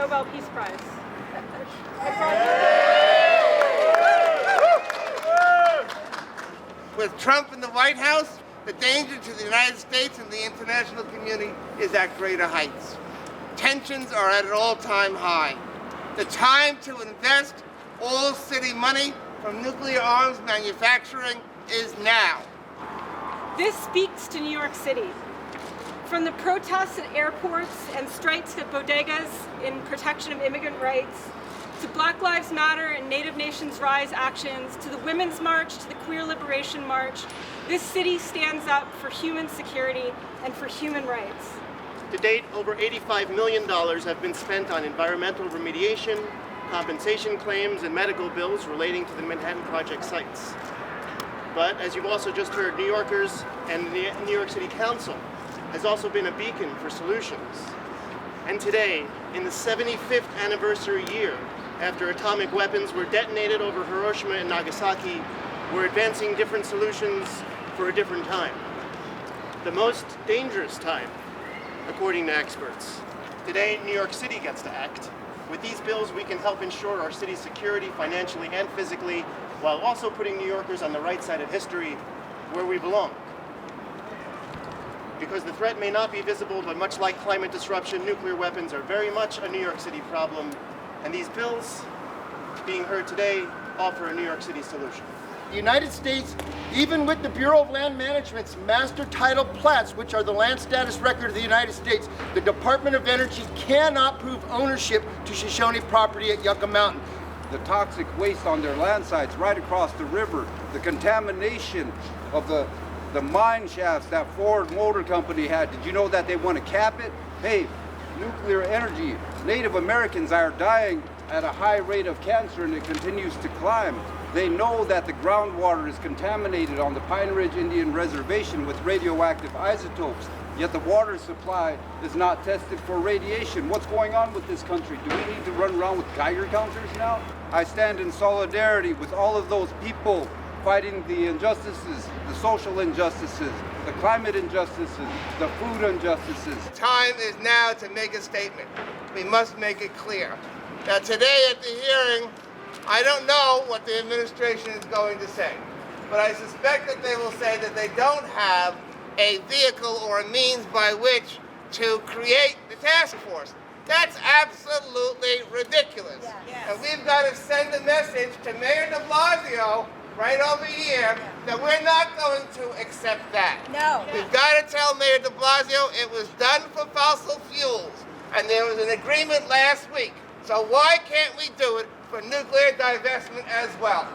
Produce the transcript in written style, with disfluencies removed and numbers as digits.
Nobel Peace Prize. With Trump in the White House, the danger to the United States and the international community is at greater heights. Tensions are at an all-time high. The time to invest all city money from nuclear arms manufacturing is now. This speaks to New York City. From the protests at airports and strikes at bodegas in protection of immigrant rights, to Black Lives Matter and Native Nations Rise actions, to the Women's March, to the Queer Liberation March, this city stands up for human security and for human rights. To date, over $85 million have been spent on environmental remediation, compensation claims, and medical bills relating to the Manhattan Project sites. But as you've also just heard, New Yorkers and the New York City Council has also been a beacon for solutions. And today, in the 75th anniversary year after atomic weapons were detonated over Hiroshima and Nagasaki, we're advancing different solutions for a different time. The most dangerous time, according to experts. Today, New York City gets to act. With these bills, we can help ensure our city's security financially and physically, while also putting New Yorkers on the right side of history, where we belong. Because the threat may not be visible, but much like climate disruption, nuclear weapons are very much a New York City problem, and these bills being heard today offer a New York City solution. The United States, even with the Bureau of Land Management's master title plats, which are the land status record of the United States, the Department of Energy cannot prove ownership to Shoshone property at Yucca Mountain. The toxic waste on their land sites right across the river, the contamination of the mine shafts that Ford Motor Company had. Did you know that they want to cap it? Hey, nuclear energy. Native Americans are dying at a high rate of cancer and it continues to climb. They know that the groundwater is contaminated on the Pine Ridge Indian Reservation with radioactive isotopes, yet the water supply is not tested for radiation. What's going on with this country? Do we need to run around with Geiger counters now? I stand in solidarity with all of those people fighting the injustices, the social injustices, the climate injustices, the food injustices. Time is now to make a statement. We must make it clear. Now today at the hearing, I don't know what the administration is going to say, but I suspect that they will say that they don't have a vehicle or a means by which to create the task force. That's absolutely ridiculous. Yeah. Yes. And we've got to send a message to Mayor de Blasio right over here that we're not going to accept that. No. We've got to tell Mayor de Blasio it was done for fossil fuels, and there was an agreement last week. So why can't we do it for nuclear divestment as well?